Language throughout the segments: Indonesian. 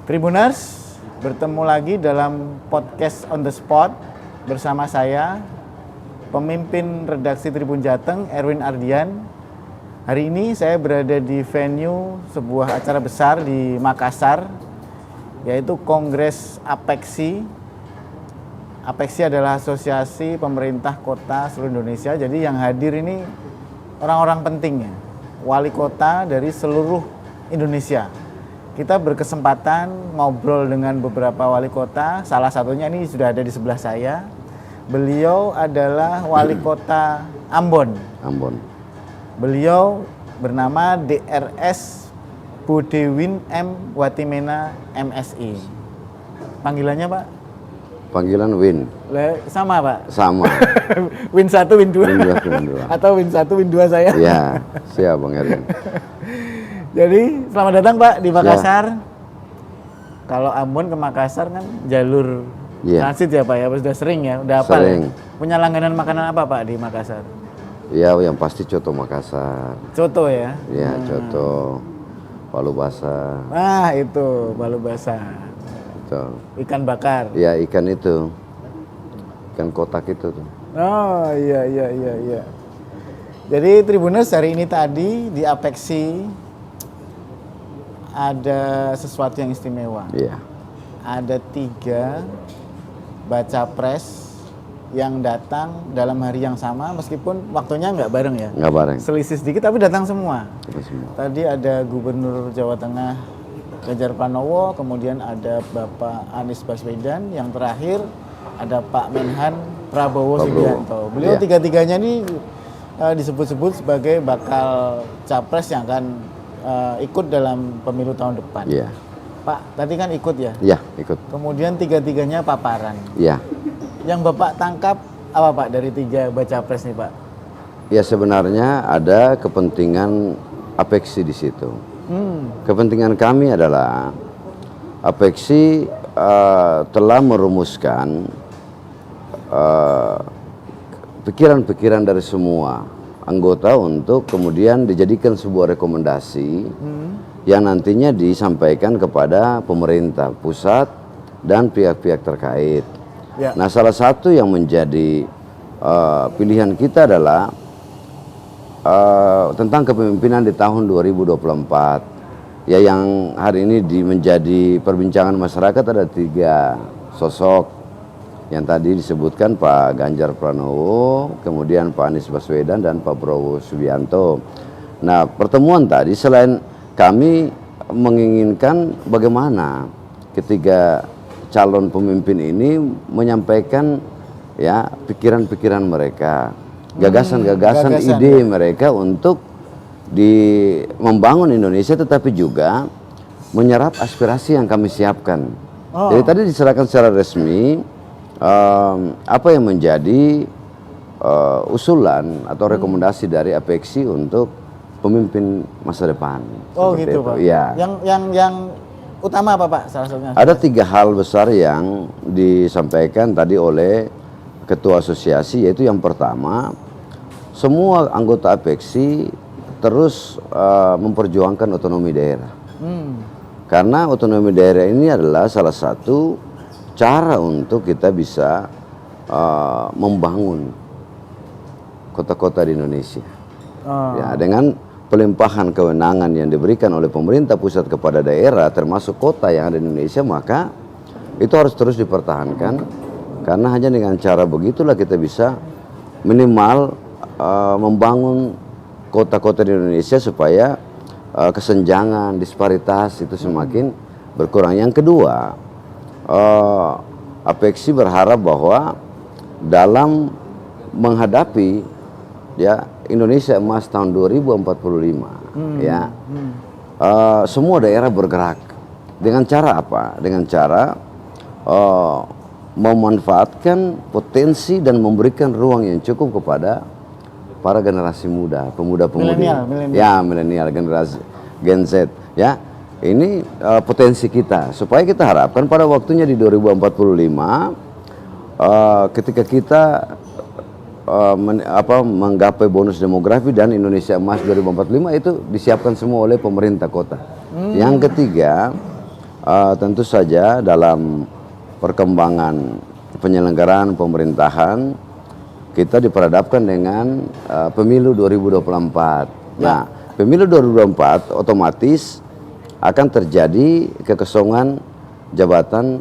Tribuners, bertemu lagi dalam podcast On The Spot bersama saya, pemimpin redaksi Tribun Jateng, Erwin Ardian. Hari ini saya berada di venue sebuah acara besar di Makassar, yaitu Kongres APEKSI. APEKSI adalah Asosiasi Pemerintah Kota seluruh Indonesia, jadi yang hadir ini orang-orang penting ya, wali kota dari seluruh Indonesia. Kita berkesempatan ngobrol dengan beberapa wali kota, salah satunya ini sudah ada di sebelah saya. Beliau adalah wali kota Ambon. Beliau bernama DRS Budewin M. Watimena MSI. Panggilannya Pak? Panggilan Win. Sama Pak? Sama. Win 1, Win 2. Win 2. Atau Win 1, Win 2 saya? Ya, siap Bang Erwin. Jadi selamat datang Pak di Makassar. Ya. Kalau Ambon ke Makassar kan jalur transit ya Pak ya, sudah sering ya, udah apa? Sering. Punya langganan makanan apa Pak di Makassar? Ya, yang pasti coto Makassar. Coto ya? Ya, coto, palu basah. Nah itu, palu basah. Betul. Ikan bakar. Ya, ikan itu, ikan kotak itu tuh. Oh iya. Jadi Tribuners, hari ini tadi di APEKSI ada sesuatu yang istimewa. Iya. Ada 3 baca pres yang datang dalam hari yang sama, meskipun waktunya nggak bareng ya. Nggak bareng. Selisih sedikit tapi datang semua. Semua. Tadi ada Gubernur Jawa Tengah Ganjar Pranowo, kemudian ada Bapak Anies Baswedan, yang terakhir ada Pak Menhan Prabowo Subianto. Beliau tiga-tiganya ini disebut-sebut sebagai bakal capres yang akan ikut dalam pemilu tahun depan. Iya. Pak, tadi kan ikut ya? Iya, ikut. Kemudian tiga-tiganya paparan. Iya. Yang Bapak tangkap apa Pak dari 3 baca pres nih Pak? Ya, sebenarnya ada kepentingan APEKSI di situ. Kepentingan kami adalah APEKSI telah merumuskan pikiran-pikiran dari semua anggota untuk kemudian dijadikan sebuah rekomendasi yang nantinya disampaikan kepada pemerintah pusat dan pihak-pihak terkait. Ya. Nah, salah satu yang menjadi pilihan kita adalah tentang kepemimpinan di tahun 2024. Ya, yang hari ini menjadi perbincangan masyarakat ada 3 sosok yang tadi disebutkan, Pak Ganjar Pranowo, kemudian Pak Anies Baswedan dan Pak Prabowo Subianto. Nah, pertemuan tadi selain kami menginginkan bagaimana ketiga calon pemimpin ini menyampaikan ya pikiran-pikiran mereka, gagasan-gagasan ide mereka untuk membangun Indonesia, tetapi juga menyerap aspirasi yang kami siapkan. Jadi tadi diserahkan secara resmi apa yang menjadi usulan atau rekomendasi dari APEKSI untuk pemimpin masa depan. Oh gitu Pak. Ya. Yang utama apa Pak? Salah satunya. Ada 3 hal besar yang disampaikan tadi oleh Ketua Asosiasi, yaitu yang pertama, semua anggota APEKSI terus memperjuangkan otonomi daerah. Karena otonomi daerah ini adalah salah satu cara untuk kita bisa membangun kota-kota di Indonesia. Ya, dengan pelimpahan kewenangan yang diberikan oleh pemerintah pusat kepada daerah, termasuk kota yang ada di Indonesia, maka itu harus terus dipertahankan. Karena hanya dengan cara begitulah kita bisa minimal membangun kota-kota di Indonesia supaya kesenjangan, disparitas itu semakin berkurang. Yang kedua, APEKSI berharap bahwa dalam menghadapi ya Indonesia Emas tahun 2045 semua daerah bergerak dengan cara apa? Dengan cara memanfaatkan potensi dan memberikan ruang yang cukup kepada para generasi muda, pemuda-pemudi, milenial, generasi Gen Z, ya. Ini potensi kita, supaya kita harapkan pada waktunya di 2045 ketika kita menggapai bonus demografi dan Indonesia Emas 2045 itu disiapkan semua oleh pemerintah kota. Yang ketiga, tentu saja dalam perkembangan penyelenggaraan pemerintahan kita diperhadapkan dengan pemilu 2024. Nah, pemilu 2024 otomatis akan terjadi kekosongan jabatan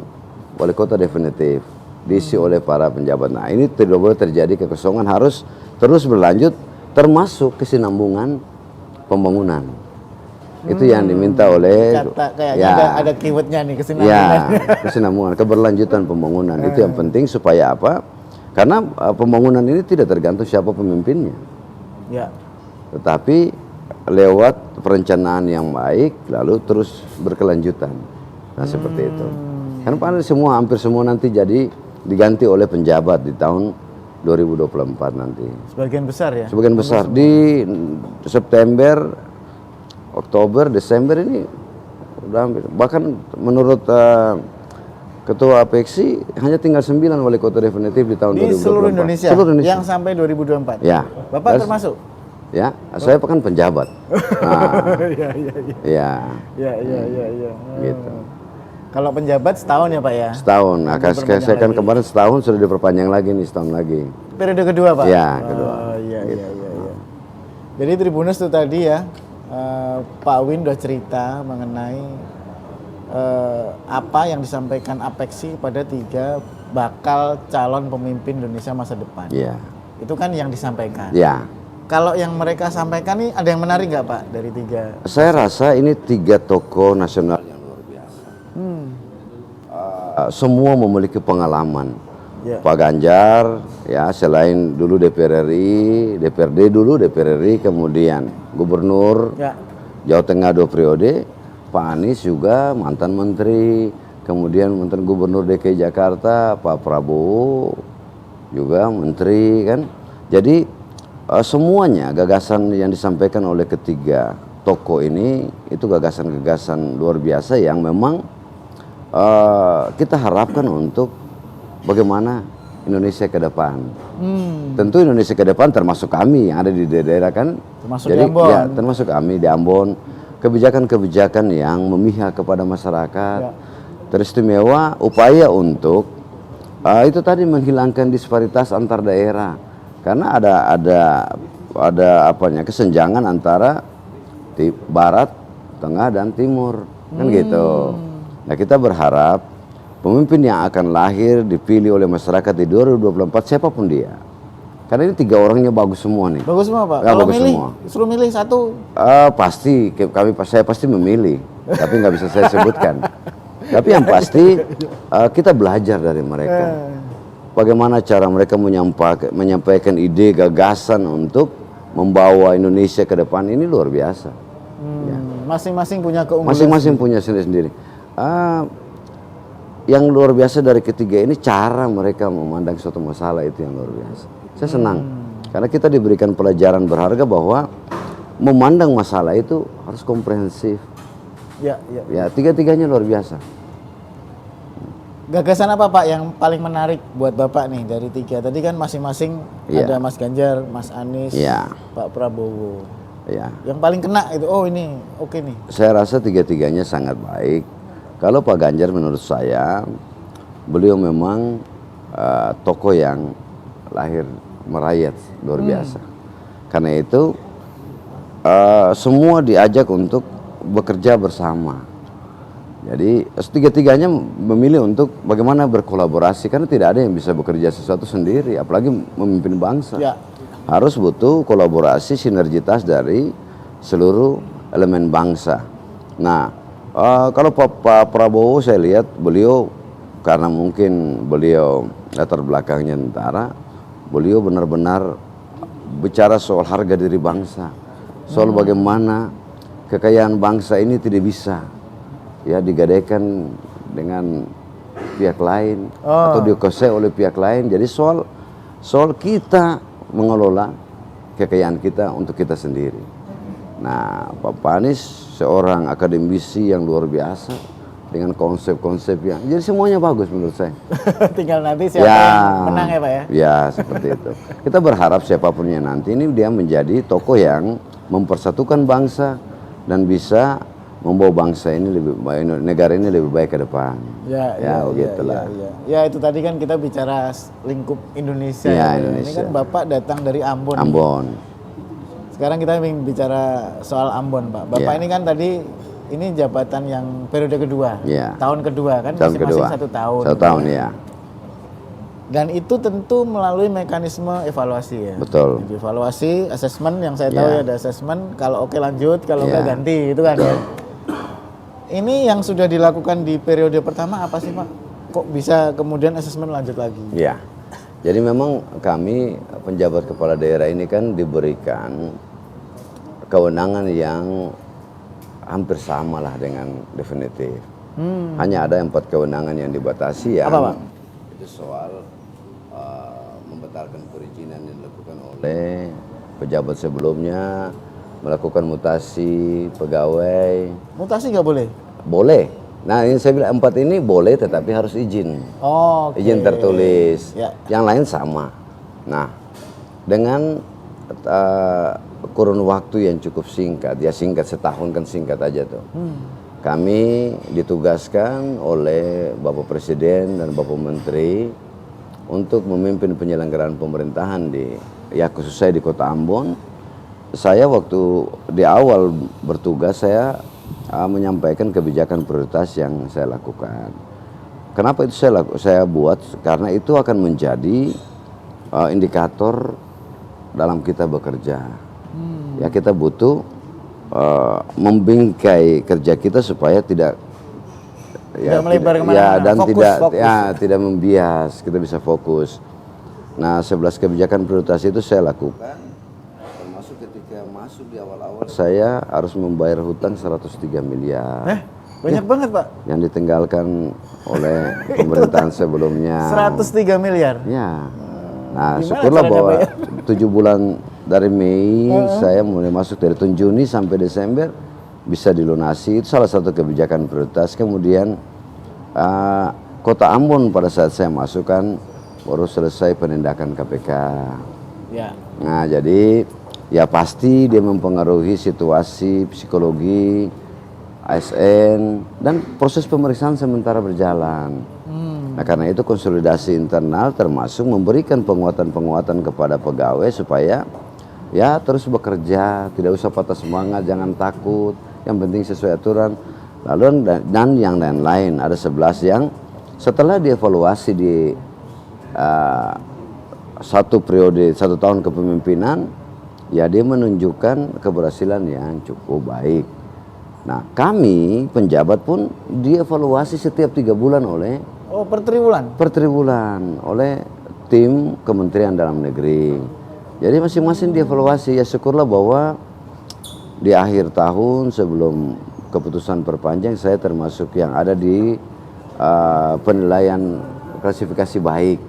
wali kota definitif diisi oleh para penjabat. Nah, ini tidak boleh terjadi kekosongan, harus terus berlanjut termasuk kesinambungan pembangunan. Itu yang diminta oleh kayaknya ada keywordnya nih, kesinambungan. Ya, kesinambungan, keberlanjutan pembangunan. Itu yang penting supaya apa? Karena pembangunan ini tidak tergantung siapa pemimpinnya. Ya. Tetapi lewat perencanaan yang baik lalu terus berkelanjutan. Nah, seperti itu. Karena hampir semua nanti jadi diganti oleh penjabat di tahun 2024 nanti. Sebagian besar ya? Sebagian besar. Di September, Oktober, Desember ini udah hampir. Bahkan menurut Ketua APEXI hanya tinggal 9 wali kota definitif di tahun 2024. Di seluruh Indonesia? Seluruh Indonesia. Yang sampai 2024? Ya. Bapak termasuk? Ya, saya kan penjabat. Iya. Gitu. Kalau penjabat setahun ya Pak ya? Setahun. Nah, saya kan kemarin setahun sudah diperpanjang lagi nih, setahun lagi. Periode kedua Pak? Ya, kedua. Iya. Jadi Tribuners itu tadi ya, Pak Win udah cerita mengenai apa yang disampaikan APEXI pada 3 bakal calon pemimpin Indonesia masa depan. Iya. Itu kan yang disampaikan. Iya. Kalau yang mereka sampaikan nih ada yang menarik nggak Pak dari 3? Saya rasa ini 3 tokoh nasional yang luar biasa. Semua memiliki pengalaman. Yeah. Pak Ganjar ya, selain dulu DPR RI, DPRD dulu, DPR RI, kemudian gubernur Jawa Tengah 2 periode. Pak Anies juga mantan menteri, kemudian mantan gubernur DKI Jakarta, Pak Prabowo juga menteri kan. Jadi semuanya gagasan yang disampaikan oleh ketiga tokoh ini itu gagasan-gagasan luar biasa yang memang kita harapkan untuk bagaimana Indonesia ke depan. Tentu Indonesia ke depan termasuk kami yang ada di daerah kan. Termasuk jadi, di Ambon. Ya, termasuk kami di Ambon. Kebijakan-kebijakan yang memihak kepada masyarakat, teristimewa upaya untuk itu tadi menghilangkan disparitas antar daerah, karena ada apanya kesenjangan antara barat, tengah dan timur kan gitu. Nah, kita berharap pemimpin yang akan lahir dipilih oleh masyarakat di 2024 siapapun dia. Karena ini 3 orangnya bagus semua nih. Bagus semua Pak. Kalau milih, semua. Suruh milih satu. Pasti, saya pasti memilih, tapi nggak bisa saya sebutkan. Tapi yang pasti kita belajar dari mereka. Bagaimana cara mereka menyampaikan ide, gagasan untuk membawa Indonesia ke depan ini luar biasa. Masing-masing punya keunggulan. Masing-masing punya sendiri-sendiri. Yang luar biasa dari ketiga ini cara mereka memandang suatu masalah itu yang luar biasa. Saya senang karena kita diberikan pelajaran berharga bahwa memandang masalah itu harus komprehensif. Ya, tiga-tiganya luar biasa. Gagasan apa Pak yang paling menarik buat Bapak nih dari 3? Tadi kan masing-masing ada Mas Ganjar, Mas Anies, Pak Prabowo. Yang paling kena itu, ini oke nih. Saya rasa 3-tiganya sangat baik. Kalau Pak Ganjar menurut saya, beliau memang tokoh yang lahir merayat luar biasa. Karena itu semua diajak untuk bekerja bersama. Jadi 3-tiganya memilih untuk bagaimana berkolaborasi, karena tidak ada yang bisa bekerja sesuatu sendiri, apalagi memimpin bangsa. Harus butuh kolaborasi, sinergitas dari seluruh elemen bangsa. Nah, kalau Pak Prabowo saya lihat beliau, karena mungkin beliau latar belakangnya tentara, beliau benar-benar bicara soal harga diri bangsa, soal bagaimana kekayaan bangsa ini tidak bisa ya digadaikan dengan pihak lain atau dikuasai oleh pihak lain. Jadi soal kita mengelola kekayaan kita untuk kita sendiri. Nah, Pak Anies seorang akademisi yang luar biasa dengan konsep-konsep yang jadi semuanya bagus menurut saya. Tinggal nanti siapa yang menang ya Pak ya? Ya, seperti itu. Kita berharap siapapun yang nanti ini dia menjadi tokoh yang mempersatukan bangsa dan bisa membawa bangsa ini lebih baik, negara ini lebih baik ke depan. Begitulah. Ya itu tadi kan kita bicara lingkup Indonesia. Ya, Ini Indonesia. kan Bapak datang dari Ambon. Ambon. Sekarang kita ingin bicara soal Ambon, Pak. Bapak Ya. ini kan tadi ini jabatan yang periode kedua, Ya. tahun kedua kan, Tahun masing-masing kedua. 1 tahun. 1 tahun ya. Dan itu tentu melalui mekanisme evaluasi ya. Betul. Jadi evaluasi, asesmen yang saya tahu Ya. ya ada asesmen. Kalau oke lanjut, kalau Ya. enggak ganti, itu kan ya. Ini yang sudah dilakukan di periode pertama apa sih Pak? Kok bisa kemudian asesmen lanjut lagi? Ya. Jadi memang kami penjabat kepala daerah ini kan diberikan kewenangan yang hampir sama lah dengan definitif. Hanya ada 4 kewenangan yang dibatasi ya. Apa, Pak? Itu soal membatalkan perizinan yang dilakukan oleh pejabat sebelumnya, melakukan mutasi pegawai. Mutasi nggak boleh? Boleh. Nah ini saya bilang 4 ini boleh tetapi harus izin. Oke. Izin tertulis. Ya. Yang lain sama. Nah dengan kurun waktu yang cukup singkat, ya singkat setahun kan singkat aja tuh. Kami ditugaskan oleh Bapak Presiden dan Bapak Menteri untuk memimpin penyelenggaraan pemerintahan khusus saya di Kota Ambon. Saya waktu di awal bertugas saya menyampaikan kebijakan prioritas yang saya lakukan. Kenapa itu saya buat? Karena itu akan menjadi indikator dalam kita bekerja. Ya kita butuh membingkai kerja kita supaya tidak melebar kemana-mana. Ya dan Fokus. tidak membias, kita bisa fokus. Nah 11 kebijakan prioritas itu saya lakukan. Termasuk ketika masuk di awal-awal saya harus membayar hutang 103 miliar. Banyak banget Pak. Yang ditinggalkan oleh pemerintahan sebelumnya. 103 miliar. Ya. Nah, Gimana syukurlah caranya, bahwa Pak, 7 bulan dari Mei saya mulai masuk dari tahun Juni sampai Desember bisa dilunasi. Itu salah satu kebijakan prioritas. Kemudian Kota Ambon pada saat saya masuk kan baru selesai penindakan KPK. Ya. Nah, jadi ya pasti dia mempengaruhi situasi psikologi ASN dan proses pemeriksaan sementara berjalan. Nah karena itu konsolidasi internal termasuk memberikan penguatan-penguatan kepada pegawai supaya ya terus bekerja, tidak usah patah semangat, jangan takut, yang penting sesuai aturan. Lalu dan yang lain-lain ada 11 yang setelah dievaluasi di 1 periode 1 tahun kepemimpinan ya dia menunjukkan keberhasilan yang cukup baik. Nah kami penjabat pun dievaluasi setiap 3 bulan oleh Per triwulan? Per triwulan oleh tim Kementerian Dalam Negeri. Jadi masing-masing dievaluasi. Ya syukurlah bahwa di akhir tahun sebelum keputusan perpanjang saya termasuk yang ada di penilaian klasifikasi baik.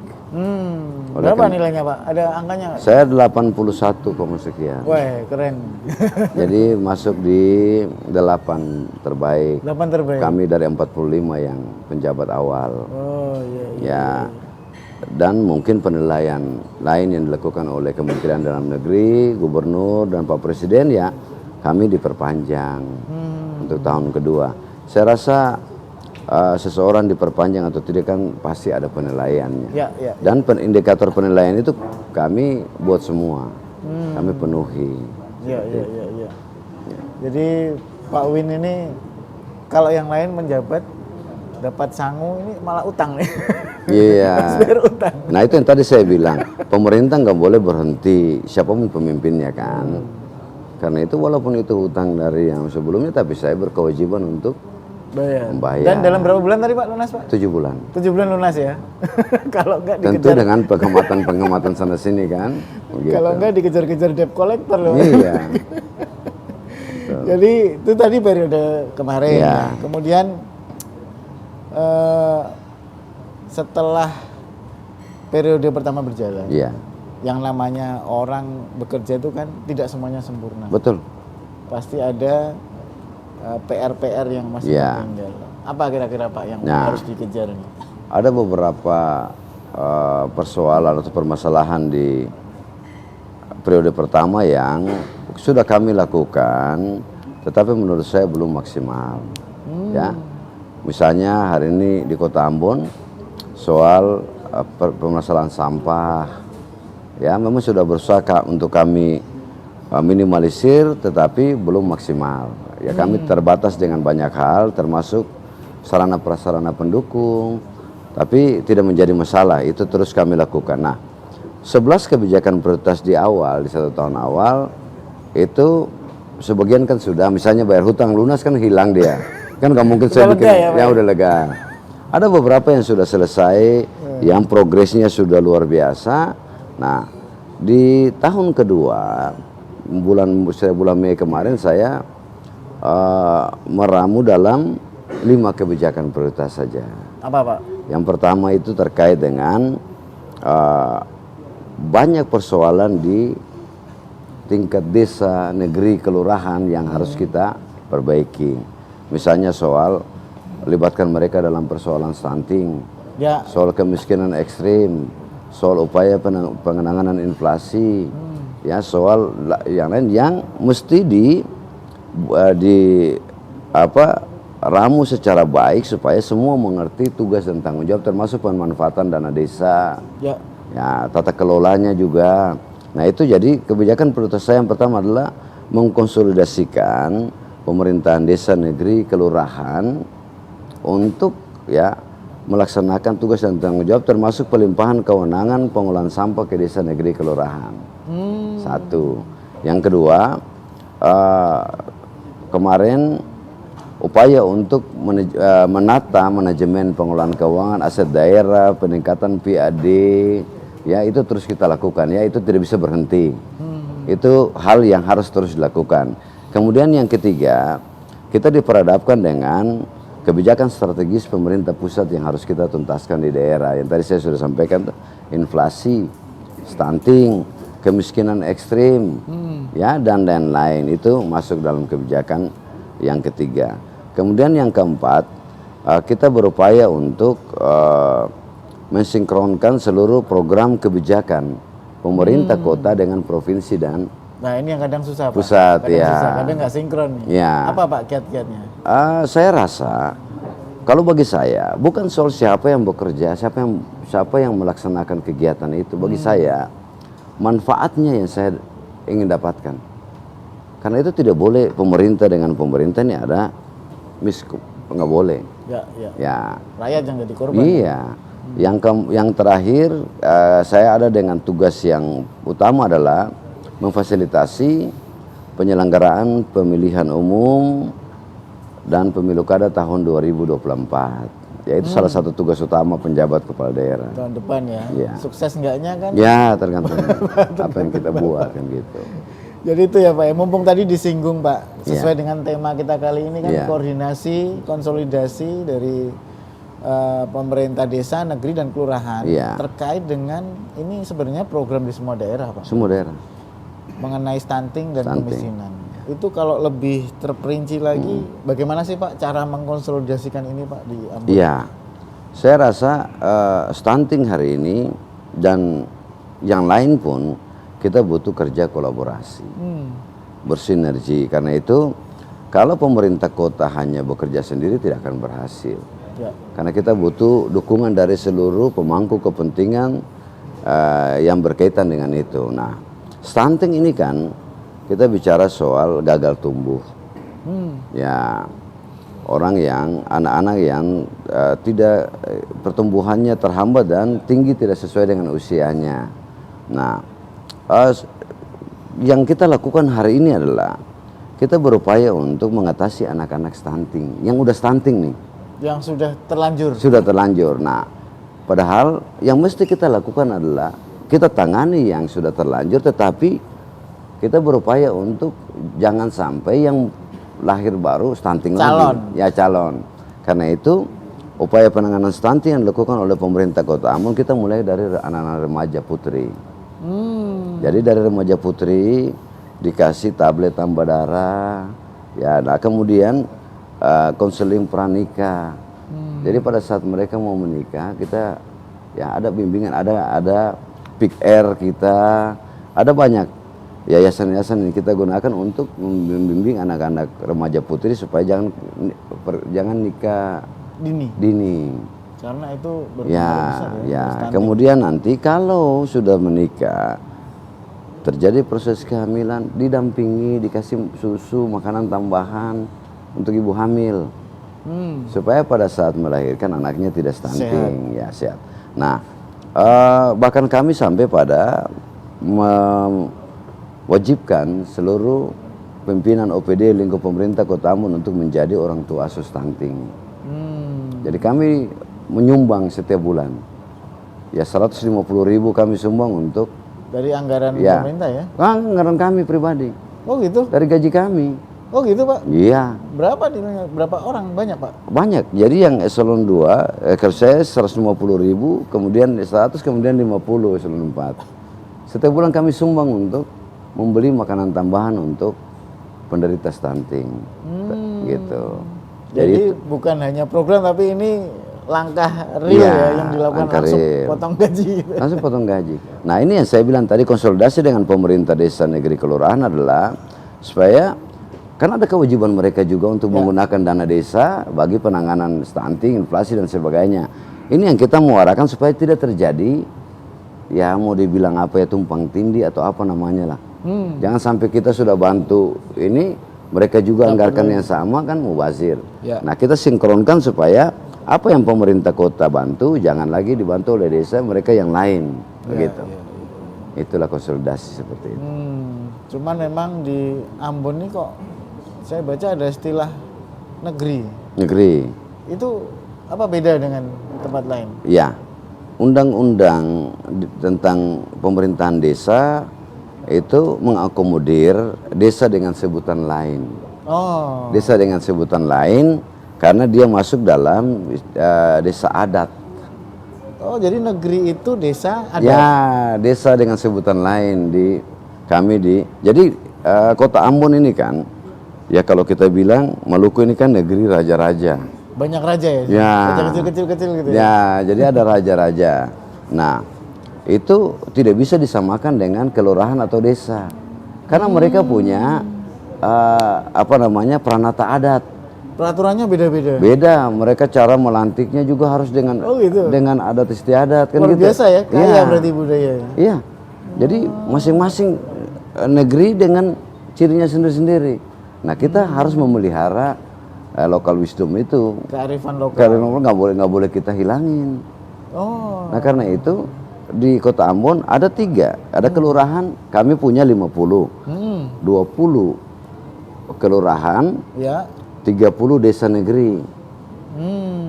Berapa nilainya Pak? Ada angkanya nggak? Saya 81, sekian. Wah keren. Jadi masuk di 8 terbaik. 8 terbaik. Kami dari 45 yang penjabat awal. Oh iya. Ya, dan mungkin penilaian lain yang dilakukan oleh Kementerian Dalam Negeri, Gubernur dan Pak Presiden ya kami diperpanjang untuk tahun kedua. Saya rasa seseorang diperpanjang atau tidak kan pasti ada penilaiannya. Ya. Dan indikator penilaian itu kami buat semua, kami penuhi. Iya. Jadi Pak Win ini kalau yang lain menjabat dapat sangu ini malah utang nih. Iya. Bayar utang. Nah itu yang tadi saya bilang, pemerintah nggak boleh berhenti, siapapun pemimpinnya kan. Karena itu walaupun itu hutang dari yang sebelumnya, tapi saya berkewajiban untuk membayar. Dan dalam berapa bulan tadi Pak lunas Pak? 7 bulan. 7 bulan lunas ya. Kalau enggak Tentu dikejar. dengan penghematan sana sini kan. Begitu. Kalau enggak dikejar-kejar debt collector loh. Iya. Jadi itu tadi periode kemarin. Iya. Kemudian setelah periode pertama berjalan, Iya. yang namanya orang bekerja itu kan tidak semuanya sempurna. Betul. Pasti ada PR-PR yang masih Iya. tertinggal. Apa kira-kira Pak yang Nah. harus dikejar nih? Ada beberapa persoalan atau permasalahan di periode pertama yang sudah kami lakukan, tetapi menurut saya belum maksimal. Ya, misalnya hari ini di Kota Ambon soal permasalahan sampah, ya memang sudah berusaha untuk kami minimalisir, tetapi belum maksimal. Ya kami terbatas dengan banyak hal, termasuk sarana prasarana pendukung, tapi tidak menjadi masalah. Itu terus kami lakukan. Nah, 11 kebijakan prioritas di awal, di 1 tahun awal itu sebagian kan sudah, misalnya bayar hutang lunas kan hilang dia, kan nggak mungkin saya bikin ya udah lega. Ada beberapa yang sudah selesai, yang progresnya sudah luar biasa. Nah, di tahun kedua bulan Mei kemarin saya meramu dalam 5 kebijakan prioritas saja. Apa Pak? Yang pertama itu terkait dengan banyak persoalan di tingkat desa, negeri, kelurahan yang harus kita perbaiki. Misalnya soal libatkan mereka dalam persoalan stunting, soal kemiskinan ekstrim, soal upaya pengenangan inflasi, ya soal yang lain yang mesti ramu secara baik supaya semua mengerti tugas dan tanggung jawab, termasuk pemanfaatan dana desa, ya tata kelolanya juga. Nah itu jadi kebijakan prioritas saya yang pertama adalah mengkonsolidasikan pemerintahan desa, negeri, kelurahan untuk ya melaksanakan tugas dan tanggung jawab, termasuk pelimpahan kewenangan pengelolaan sampah ke desa, negeri, kelurahan. Satu. Yang kedua, kemarin upaya untuk menata manajemen pengelolaan keuangan aset daerah, peningkatan PAD, ya itu terus kita lakukan, ya itu tidak bisa berhenti. Itu hal yang harus terus dilakukan. Kemudian yang ketiga, kita diperhadapkan dengan kebijakan strategis pemerintah pusat yang harus kita tuntaskan di daerah. Yang tadi saya sudah sampaikan, inflasi, stunting, kemiskinan ekstrim, ya dan lain-lain, itu masuk dalam kebijakan yang ketiga. Kemudian yang keempat, kita berupaya untuk mensinkronkan seluruh program kebijakan pemerintah kota dengan provinsi dan ini yang kadang susah Pak. Pusat, ya. Susah, kadang nggak sinkron nih. Ya. Apa Pak kiat-kiatnya? Saya rasa kalau bagi saya bukan soal siapa yang bekerja, siapa yang melaksanakan kegiatan itu. Bagi saya manfaatnya yang saya ingin dapatkan. Karena itu tidak boleh pemerintah dengan pemerintah ini ada nggak boleh. Ya. Rakyat yang jadi korban. Iya. Yang terakhir saya ada dengan tugas yang utama adalah memfasilitasi penyelenggaraan pemilihan umum dan pemilu kada tahun 2024. Yaitu salah satu tugas utama penjabat kepala daerah. Tahun depan ya. Sukses enggaknya kan? Ya tergantung apa yang kita buat kan gitu. Jadi itu ya Pak, mumpung tadi disinggung Pak, sesuai dengan tema kita kali ini kan koordinasi, konsolidasi dari pemerintah desa, negeri dan kelurahan terkait dengan ini sebenarnya program di semua daerah Pak. Semua daerah. Mengenai stunting dan kemiskinan. Itu kalau lebih terperinci lagi, bagaimana sih Pak cara mengkonsolidasikan ini Pak di Ambon? Iya, saya rasa stunting hari ini dan yang lain pun kita butuh kerja kolaborasi, bersinergi. Karena itu kalau pemerintah kota hanya bekerja sendiri tidak akan berhasil. Karena kita butuh dukungan dari seluruh pemangku kepentingan yang berkaitan dengan itu. Nah, stunting ini kan kita bicara soal gagal tumbuh. Ya, anak-anak yang tidak pertumbuhannya terhambat dan tinggi tidak sesuai dengan usianya. Nah, yang kita lakukan hari ini adalah kita berupaya untuk mengatasi anak-anak stunting yang udah stunting nih. Yang sudah terlanjur. Sudah terlanjur. Nah, padahal yang mesti kita lakukan adalah kita tangani yang sudah terlanjur, tetapi kita berupaya untuk jangan sampai yang lahir baru stunting lagi. Ya calon. Karena itu upaya penanganan stunting yang dilakukan oleh pemerintah Kota Ambon, kita mulai dari anak-anak remaja putri. Jadi dari remaja putri dikasih tablet tambah darah, ya. Nah kemudian konseling pranikah. Jadi pada saat mereka mau menikah, kita ya ada bimbingan, ada pick air kita, ada banyak. yayasan-yayasan ini kita gunakan untuk membimbing anak-anak remaja putri supaya jangan nikah dini. Karena itu berpengaruh Ya, besar ya. stunting. Kemudian nanti kalau sudah menikah terjadi proses kehamilan, didampingi, dikasih susu, makanan tambahan untuk ibu hamil. Supaya pada saat melahirkan anaknya tidak stunting, ya sehat. Nah, bahkan kami sampai pada mewajibkan seluruh pimpinan OPD lingkup pemerintah Kota Ambon untuk menjadi orang tua asuh stunting. Jadi kami menyumbang setiap bulan. Ya 150.000 kami sumbang untuk dari anggaran pemerintah ya? Anggaran kami pribadi. Oh gitu? Dari gaji kami. Oh gitu Pak? Iya. Berapa orang? Banyak Pak? Banyak. Jadi yang eselon 2, saya 150.000, kemudian 100, kemudian 50 eselon 4. Setiap bulan kami sumbang untuk membeli makanan tambahan untuk penderita stunting. Gitu. Jadi bukan hanya program tapi ini langkah real ya yang dilakukan langsung potong gaji. Langsung potong gaji. Nah ini yang saya bilang tadi, konsolidasi dengan pemerintah desa, negeri, kelurahan adalah supaya kan ada kewajiban mereka juga untuk menggunakan dana desa bagi penanganan stunting, inflasi dan sebagainya. Ini yang kita muarakan supaya tidak terjadi ya mau dibilang apa ya tumpang tindih atau apa namanya lah. Jangan sampai kita sudah bantu ini mereka juga anggarkan yang sama kan mubazir. Nah kita sinkronkan supaya apa yang pemerintah kota bantu jangan lagi dibantu oleh desa mereka yang lain, begitu. Itulah konsolidasi seperti itu. Cuman memang di Ambon ini kok saya baca ada istilah negeri. Negeri. Itu apa beda dengan tempat lain? Ya, undang-undang tentang pemerintahan desa itu mengakomodir desa dengan sebutan lain. Oh. Desa dengan sebutan lain karena dia masuk dalam desa adat. Oh, jadi negeri itu desa adat? Ya, desa dengan sebutan lain jadi kota Ambon ini kan, ya kalau kita bilang Maluku ini kan negeri raja-raja. Banyak raja ya? Ya. Raja kecil-kecil gitu ya? Ya, jadi ada raja-raja. Nah, itu tidak bisa disamakan dengan kelurahan atau desa. Karena mereka punya peranata adat. Peraturannya beda-beda? Beda, mereka cara melantiknya juga harus dengan dengan adat istiadat kan. Luar gitu. Biasa ya, kaya berarti budaya. Iya, jadi masing-masing negeri dengan cirinya sendiri-sendiri. Nah kita harus memelihara lokal wisdom itu. Kearifan lokal. Kearifan lokal nggak boleh kita hilangin. Oh. Nah karena itu di Kota Ambon ada 3, ada kelurahan kami punya 50, 20 kelurahan. Ya. 30 desa negeri,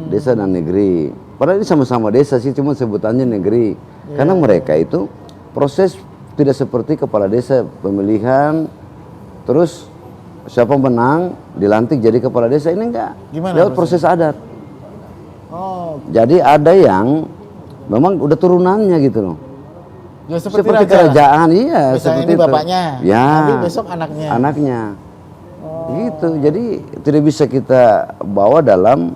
desa dan negeri. Padahal ini sama-sama desa sih, cuma sebutannya negeri. Karena mereka itu proses tidak seperti kepala desa pemilihan, terus siapa menang dilantik jadi kepala desa, ini enggak. Lewat proses adat. Oh. Jadi ada yang memang udah turunannya gitu loh. Ya, seperti kerajaan, iya. Misalnya seperti ini itu. Bapaknya, ya. nanti besok anaknya. Anaknya. Gitu, jadi tidak bisa kita bawa dalam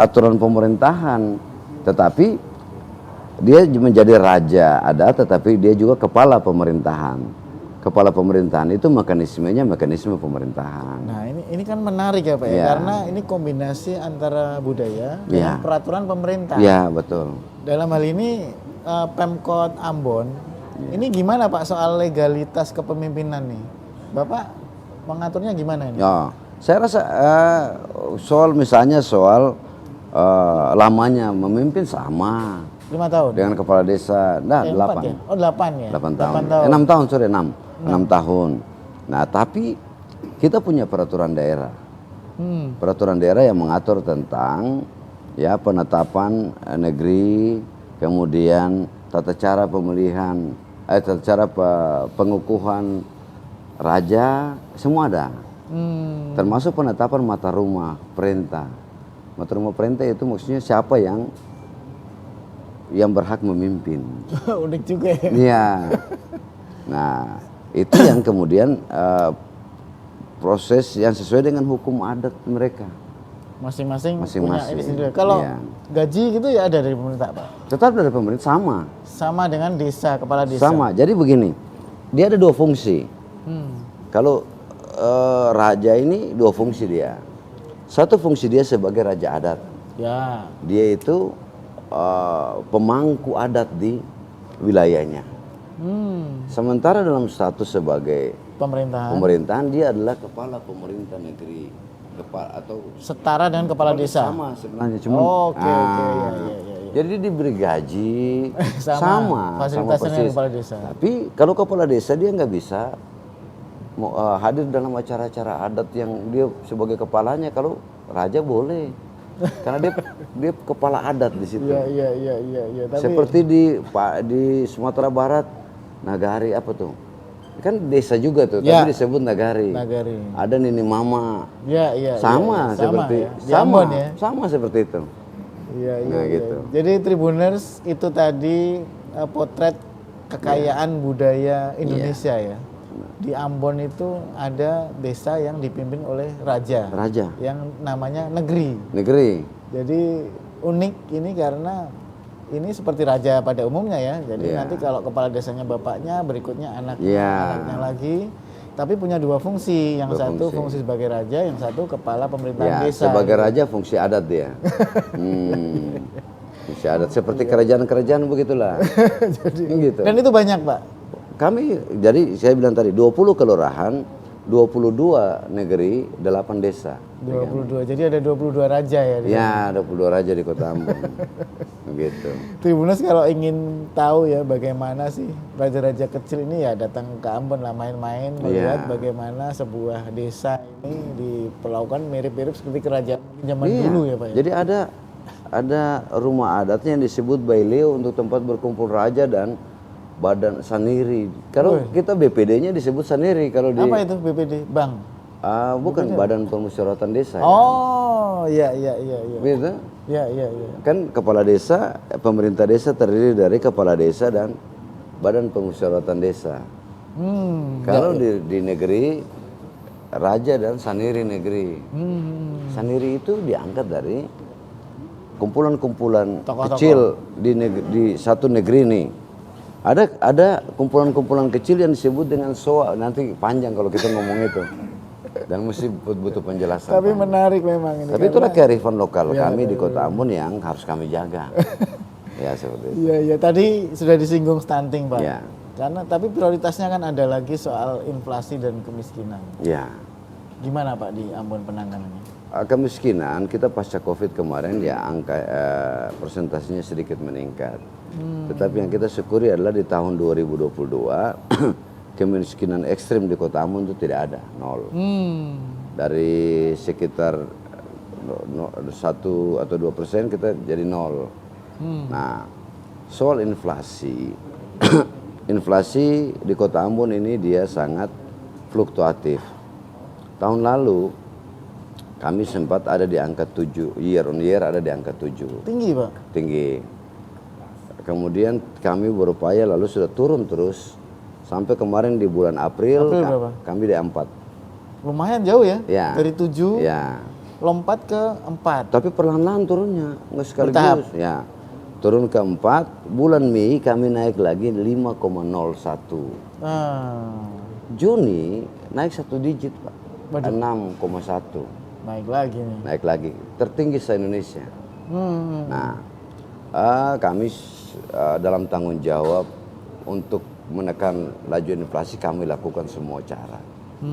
aturan pemerintahan, tetapi dia menjadi raja ada, tetapi dia juga kepala pemerintahan. Kepala pemerintahan itu mekanismenya mekanisme pemerintahan. Nah ini kan menarik ya Pak ya, karena ini kombinasi antara budaya dengan peraturan pemerintah. Iya betul. Dalam hal ini Pemkot Ambon, ini gimana Pak soal legalitas kepemimpinan nih, Bapak? Mengaturnya gimana ini? Ya, saya rasa soal lamanya memimpin sama. 5 tahun? Dengan kepala desa, 8. Ya? Oh 8 ya? 8 tahun. 6 tahun, 6 tahun. Nah tapi kita punya peraturan daerah. Peraturan daerah yang mengatur tentang ya penetapan negeri, kemudian tata cara pemilihan, tata cara pengukuhan raja, semua ada. Termasuk penetapan mata rumah perintah. Mata rumah perintah itu maksudnya siapa yang berhak memimpin. Unik juga ya. Iya. Nah, itu yang kemudian proses yang sesuai dengan hukum adat mereka. Masing-masing punya ini sendiri. Kalau gaji gitu ya ada dari pemerintah Pak? Tetap dari pemerintah sama. Sama dengan desa, kepala desa? Sama, jadi begini. dia ada dua fungsi. Hmm. Kalau raja ini dua fungsi dia. Satu fungsi dia sebagai raja adat. Ya. Dia itu pemangku adat di wilayahnya. Sementara dalam status sebagai pemerintahan dia adalah kepala pemerintah negeri, atau Setara dengan kepala desa. sama sebenarnya, cuma Oke, ya. jadi dia diberi gaji Sama, fasilitasnya persis. dengan kepala desa. Tapi kalau kepala desa dia nggak bisa hadir dalam acara-acara adat yang dia sebagai kepalanya. Kalau raja boleh, karena dia kepala adat di situ. Iya. Tapi Seperti di Sumatera Barat, Nagari apa tuh? Kan desa juga tuh, Ya. tapi disebut Nagari. Nagari. Ada Nini Mama. Iya. Sama seperti ya. Di Ambon ya. sama seperti itu. Iya. Nah, gitu. Jadi Tribuners itu tadi potret kekayaan budaya Indonesia ya. Di Ambon itu ada desa yang dipimpin oleh raja. Raja. Yang namanya Negeri. Negeri. Jadi unik ini karena ini seperti raja pada umumnya ya. Jadi Iya. nanti kalau kepala desanya bapaknya, berikutnya anaknya, Iya. anaknya lagi. Tapi punya dua fungsi. Yang Dua satu fungsi. fungsi sebagai raja, yang satu kepala pemerintahan Ya, desa. sebagai raja fungsi adat dia. Fungsi adat seperti kerajaan-kerajaan begitulah. Jadi, Gitu. dan itu banyak Pak. Kami, jadi saya bilang tadi 20 kelurahan, 22 negeri, 8 desa. 22. Jadi ada 22 raja ya. di Ya, 22 raja di Kota Ambon. Gitu. Tribuners kalau ingin tahu ya bagaimana sih raja-raja kecil ini ya datang ke Ambon lah main-main melihat Iya. bagaimana sebuah desa ini diperlakukan mirip-mirip seperti kerajaan zaman Iya. dulu ya Pak ya. Jadi ada rumah adatnya yang disebut Baileo untuk tempat berkumpul raja dan badan saniri. Kalau kita BPD-nya disebut saniri kalau di Apa itu BPD? Bang. bukan Badan Permusyawaratan Desa. Oh, iya. Gitu. Iya. Kan kepala desa, pemerintah desa terdiri dari kepala desa dan Badan Permusyawaratan Desa. Kalau di negeri raja dan saniri negeri. Saniri itu diangkat dari kumpulan-kumpulan Tokoh-tokoh. kecil di satu negeri nih. Ada kumpulan-kumpulan kecil yang disebut dengan soa. Nanti panjang kalau kita ngomong itu. Dan mesti butuh penjelasan. Tapi menarik memang ini. Tapi itulah kearifan lokal Ya, kami di Kota Ambon yang harus kami jaga. Ya seperti itu. Iya. Tadi sudah disinggung stunting Pak. Ya. Karena tapi prioritasnya kan ada lagi soal inflasi dan kemiskinan. Ya. Gimana Pak di Ambon penanganannya? Kemiskinan kita pasca Covid kemarin ya angka persentasenya sedikit meningkat. Tetapi yang kita syukuri adalah di tahun 2022 kemiskinan ekstrim di Kota Ambon itu tidak ada, nol. Dari sekitar 1 atau 2% kita jadi nol. Nah, soal inflasi, inflasi di Kota Ambon ini dia sangat fluktuatif. Tahun lalu kami sempat ada di angka 7, year on year ada di angka 7. Tinggi Pak? Tinggi. Kemudian kami berupaya lalu sudah turun terus sampai kemarin di bulan April, berapa? kami di 4. Lumayan jauh ya? Ya. Dari 7 Ya. lompat ke 4. Tapi perlahan-lahan turunnya, nggak sekaligus. Bertahap. Ya. Turun ke 4, bulan Mei kami naik lagi 5,01. Juni naik 1 digit, Pak. 6,1. Naik lagi nih. Naik lagi, tertinggi se-Indonesia. Nah, kami dalam tanggung jawab untuk menekan laju inflasi kami lakukan semua cara.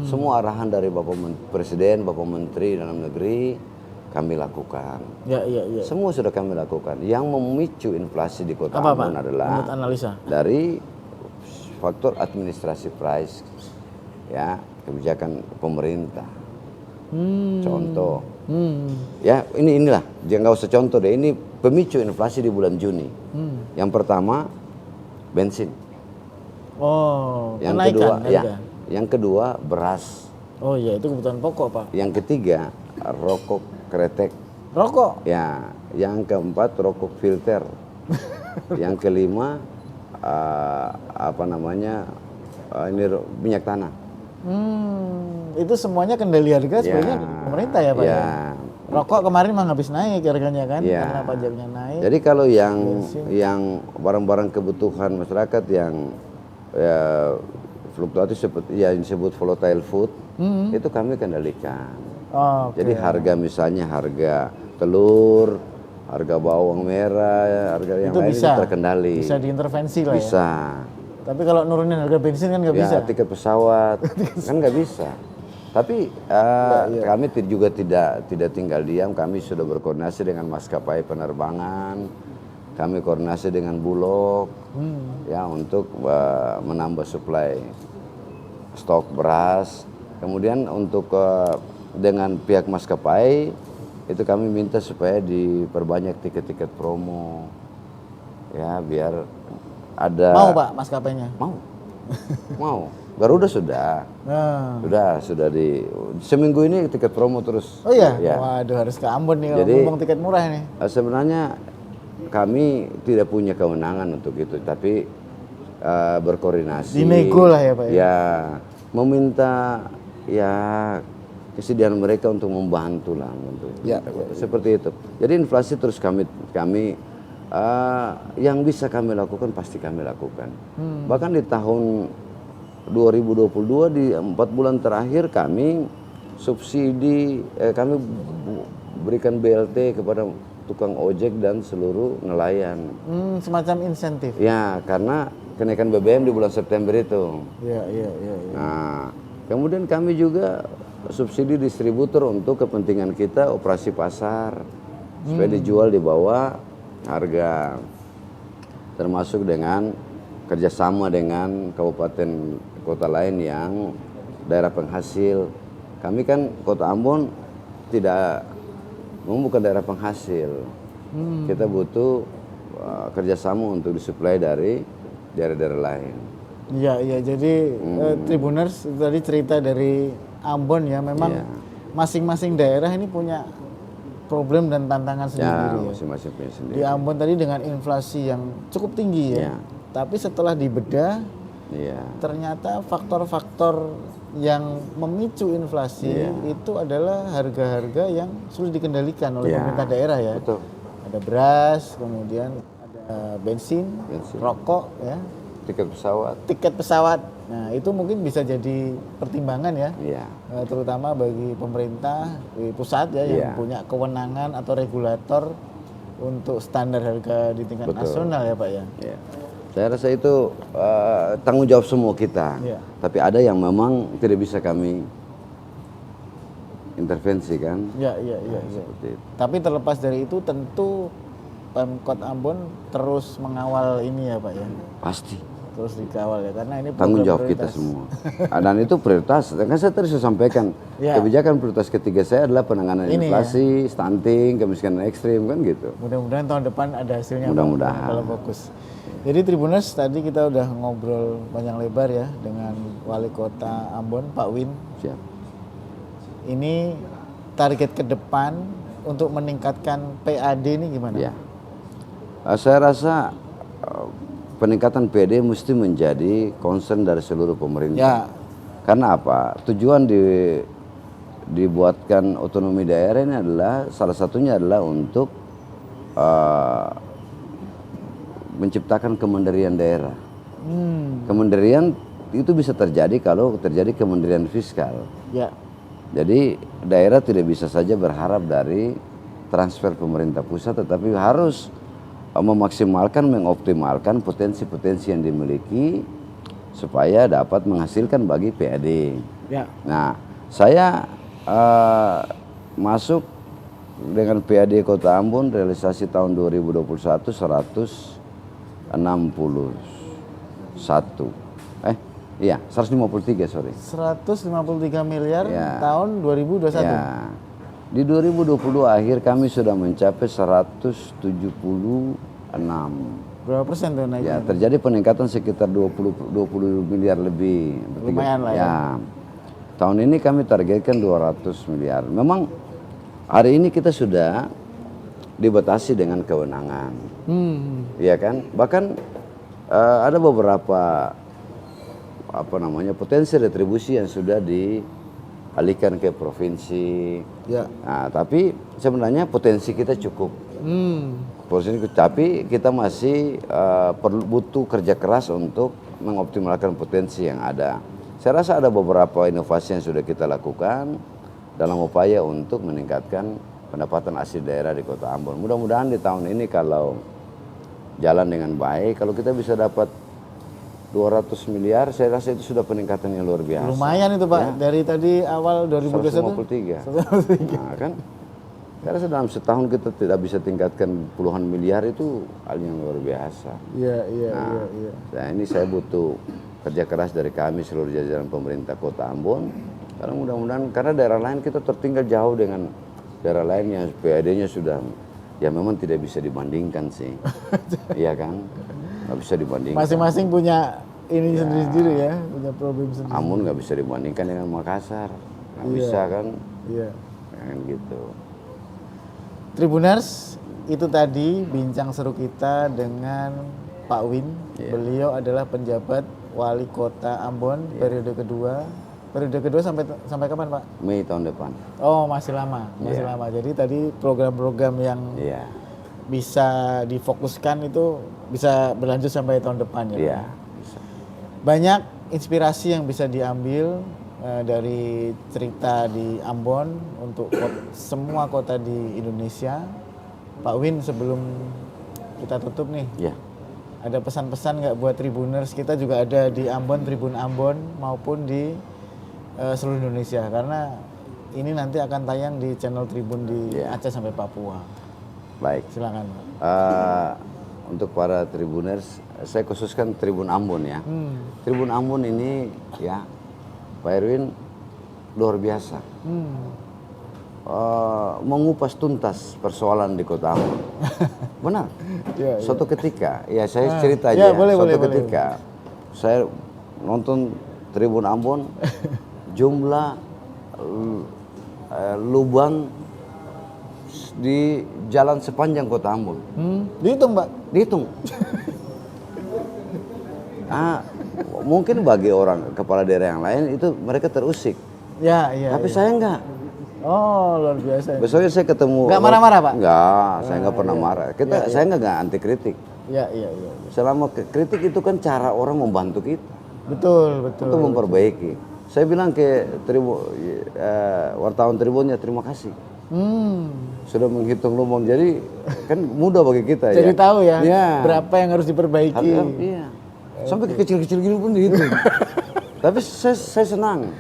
Semua arahan dari Bapak Presiden, Bapak Menteri Dalam Negeri kami lakukan. Ya. Semua sudah kami lakukan. Yang memicu inflasi di Kota Apa Ambon Pak? adalah Menurut analisa. dari faktor administrasi price, ya kebijakan pemerintah. Contoh, ya inilah, jangan nggak usah contoh deh. Ini pemicu inflasi di bulan Juni. Yang pertama bensin. Oh, Yang kenaikan kedua, harga. ya, yang kedua beras. Oh iya, itu kebutuhan pokok Pak. Yang ketiga rokok kretek. Rokok. Ya, yang keempat rokok filter. Yang kelima ini minyak tanah. Itu semuanya kendali harga sebenarnya dari pemerintah ya Pak ya. Rokok kemarin mah habis naik harganya kan karena pajaknya naik. Jadi kalau yang barang-barang kebutuhan masyarakat yang fluktuatif seperti yang disebut volatile food, itu kami kendalikan. Oh, oke. Jadi harga misalnya harga telur, harga bawang merah, harga yang Itu lain bisa, itu terkendali. bisa diintervensi lah ya. Bisa. Tapi kalau nurunin harga bensin kan nggak Ya, bisa. tiket pesawat kan nggak bisa. Tapi kami juga tidak tinggal diam. Kami sudah berkoordinasi dengan maskapai penerbangan. Kami koordinasi dengan Bulog ya untuk menambah suplai stok beras. Kemudian untuk dengan pihak maskapai itu kami minta supaya diperbanyak tiket-tiket promo. Ya, biar ada. Mau Pak maskapainya? Mau. Garuda sudah. Nah. Sudah di seminggu ini tiket promo terus. Oh iya? Ya. Waduh, harus ke Ambon nih kalau Jadi, ngomong tiket murah nih. Sebenarnya kami tidak punya kewenangan untuk itu, tapi berkoordinasi. Dinego lah ya Pak ya? Ya, meminta ya kesediaan mereka untuk membantu lah. Ya. Seperti itu. Jadi inflasi terus kami yang bisa kami lakukan pasti kami lakukan. Bahkan di tahun 2022 di 4 bulan terakhir kami subsidi, kami berikan BLT kepada tukang ojek dan seluruh nelayan. Semacam insentif. Ya, karena kenaikan BBM di bulan September itu. Iya. Nah, kemudian kami juga subsidi distributor untuk kepentingan kita operasi pasar supaya dijual di bawah harga, termasuk dengan kerjasama dengan kabupaten kota lain yang daerah penghasil. Kami kan Kota Ambon bukan daerah penghasil. Kita butuh kerjasama untuk disuplai dari daerah-daerah lain. Iya. Jadi Tribuners tadi cerita dari Ambon ya, memang masing-masing daerah ini punya problem dan tantangan sendiri ya. Masing-masing punya sendiri. Di Ambon tadi dengan inflasi yang cukup tinggi ya. Tapi setelah dibedah, ternyata faktor-faktor yang memicu inflasi itu adalah harga-harga yang sulit dikendalikan oleh pemerintah daerah ya. Betul. Ada beras, kemudian ada bensin, rokok ya, tiket pesawat. Nah, itu mungkin bisa jadi pertimbangan ya. Terutama bagi pemerintah di pusat ya yang punya kewenangan atau regulator untuk standar harga di tingkat nasional ya Pak ya. Saya rasa itu tanggung jawab semua kita. Tapi ada yang memang tidak bisa kami intervensi kan. Seperti itu. Tapi terlepas dari itu tentu Pemkot Ambon terus mengawal ini ya Pak ya. Pasti. Terus dikawal ya, karena ini tanggung jawab kita semua. Dan itu prioritas. Kan saya tadi sudah sampaikan kebijakan prioritas ketiga saya adalah penanganan inflasi, stunting, kemiskinan ekstrim kan gitu. Mudah-mudahan tahun depan ada hasilnya. Mudah-mudahan. Kalau fokus. Jadi Tribuners, tadi kita udah ngobrol panjang lebar ya dengan Wali Kota Ambon, Pak Win. Siap. Ini target ke depan untuk meningkatkan PAD ini gimana? Ya. Saya rasa peningkatan PAD mesti menjadi concern dari seluruh pemerintah. Karena apa? Tujuan dibuatkan otonomi daerah ini adalah salah satunya adalah untuk menciptakan kemandirian daerah. Kemandirian itu bisa terjadi kalau terjadi kemandirian fiskal. Jadi daerah tidak bisa saja berharap dari transfer pemerintah pusat, tetapi harus memaksimalkan, mengoptimalkan potensi-potensi yang dimiliki supaya dapat menghasilkan bagi PAD. Nah, saya masuk dengan PAD Kota Ambon realisasi tahun 2021 153 sorry. 153 miliar tahun 2021. Di 2022 akhir kami sudah mencapai 176. Berapa persen tuh naiknya? Terjadi peningkatan sekitar 20 miliar lebih. Lumayan lah ya. Tahun ini kami targetkan 200 miliar. Memang hari ini kita sudah dibatasi dengan kewenangan. Iya kan? Bahkan ada beberapa potensi retribusi yang sudah dialihkan ke provinsi. Nah, tapi sebenarnya potensi kita cukup. Posisi tapi kita masih butuh kerja keras untuk mengoptimalkan potensi yang ada. Saya rasa ada beberapa inovasi yang sudah kita lakukan dalam upaya untuk meningkatkan pendapatan asli daerah di Kota Ambon. Mudah-mudahan di tahun ini kalau jalan dengan baik, kalau kita bisa dapat 200 miliar, saya rasa itu sudah peningkatan yang luar biasa. Lumayan itu Pak, ya. Dari tadi awal 153. 2021. Nah, kan? Saya rasa dalam setahun kita tidak bisa tingkatkan puluhan miliar, itu hal yang luar biasa. Iya. Nah, ini saya butuh kerja keras dari kami seluruh jajaran pemerintah Kota Ambon. Karena mudah-mudahan, karena daerah lain kita tertinggal jauh dengan daerah lain yang PAD-nya sudah, ya memang tidak bisa dibandingkan sih. Iya kan? Nggak bisa dibandingkan. Masing-masing punya ini sendiri-sendiri ya, punya problem sendiri. Ambon nggak bisa dibandingkan dengan Makassar. Nggak bisa kan? Iya. Kan gitu. Tribuners, itu tadi bincang seru kita dengan Pak Win. Beliau adalah penjabat Wali Kota Ambon periode kedua. Periode kedua sampai kapan Pak? Mei tahun depan. Oh masih lama, lama. Jadi tadi program-program yang bisa difokuskan itu bisa berlanjut sampai tahun depan ya. Iya. Bisa. Banyak inspirasi yang bisa diambil dari cerita di Ambon untuk semua kota di Indonesia. Pak Win, sebelum kita tutup nih, ada pesan-pesan nggak buat Tribuners? Kita juga ada di Ambon, Tribun Ambon maupun di seluruh Indonesia, karena ini nanti akan tayang di channel Tribun di Aceh sampai Papua. Baik, silakan. Untuk para Tribuners, saya khususkan Tribun Ambon ya. Tribun Ambon ini ya, Pak Erwin luar biasa. Mengupas tuntas persoalan di Kota Ambon. Benar. Suatu ketika, ya saya cerita aja. Suatu ketika saya nonton Tribun Ambon, jumlah lubang di jalan sepanjang Kota Ambon. Dihitung Pak? Dihitung. Mungkin bagi orang kepala daerah yang lain itu mereka terusik. Tapi saya enggak. Oh, luar biasa. Besoknya saya ketemu. Enggak marah-marah Pak? Enggak, saya enggak pernah marah. Saya enggak anti kritik. Iya. Selama kritik itu kan cara orang membantu kita. Betul. Untuk memperbaiki. Saya bilang ke wartawan Tribunnya, terima kasih. Sudah menghitung lubang, jadi kan mudah bagi kita. Jadi tahu ya, berapa yang harus diperbaiki. Iya. Sampai ke kecil-kecil gini pun dihitung. Tapi saya senang.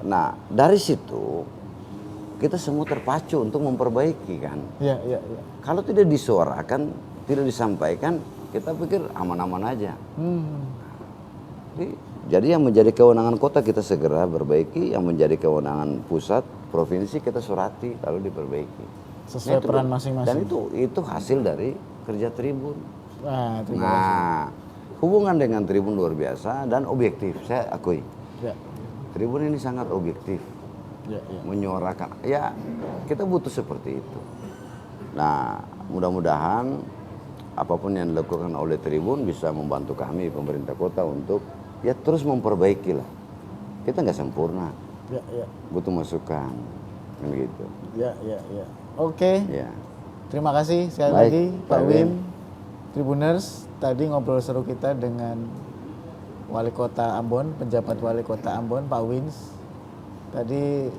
Nah, dari situ kita semua terpacu untuk memperbaiki kan. Iya. Kalau tidak disuarakan, tidak disampaikan, kita pikir aman-aman aja. Jadi yang menjadi kewenangan kota kita segera perbaiki, yang menjadi kewenangan pusat, provinsi kita surati lalu diperbaiki. Sesuai peran masing-masing. Dan itu hasil dari kerja Tribun. Nah, hubungan dengan Tribun luar biasa dan objektif, saya akui. Tribun ini sangat objektif, menyuarakan. Ya, kita butuh seperti itu. Nah, mudah-mudahan apapun yang dilakukan oleh Tribun bisa membantu kami pemerintah kota untuk ya terus memperbaiki lah. Kita nggak sempurna. Butuh masukan, kan gitu. Oke. Terima kasih sekali lagi Pak Win. Tribuners, tadi ngobrol seru kita dengan Wali Kota Ambon, penjabat Wali Kota Ambon, Pak Wins. Tadi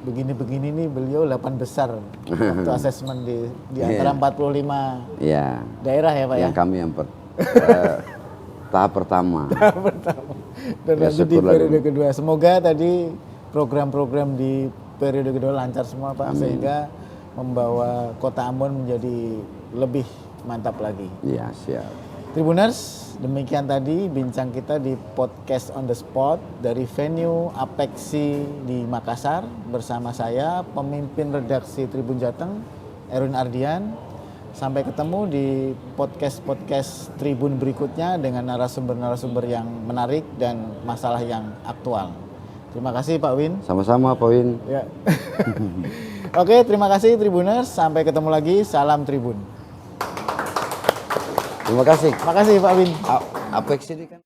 begini-begini nih beliau 8 besar waktu asesmen di antara 45 daerah ya Pak. Yang kami yang tahap pertama. Dan lanjut di periode kedua. Semoga tadi program-program di periode kedua lancar semua Pak. Amin. Sehingga membawa Kota Ambon menjadi lebih mantap lagi. Iya, siap. Tribuners, demikian tadi bincang kita di podcast on the spot dari venue Apexi di Makassar bersama saya, pemimpin redaksi Tribun Jateng, Erwin Ardian. Sampai ketemu di podcast-podcast Tribun berikutnya dengan narasumber-narasumber yang menarik dan masalah yang aktual. Terima kasih Pak Win. Sama-sama Pak Win. Oke, terima kasih Tribuners. Sampai ketemu lagi. Salam Tribun. Terima kasih. Terima kasih Pak Win. Apex ini kan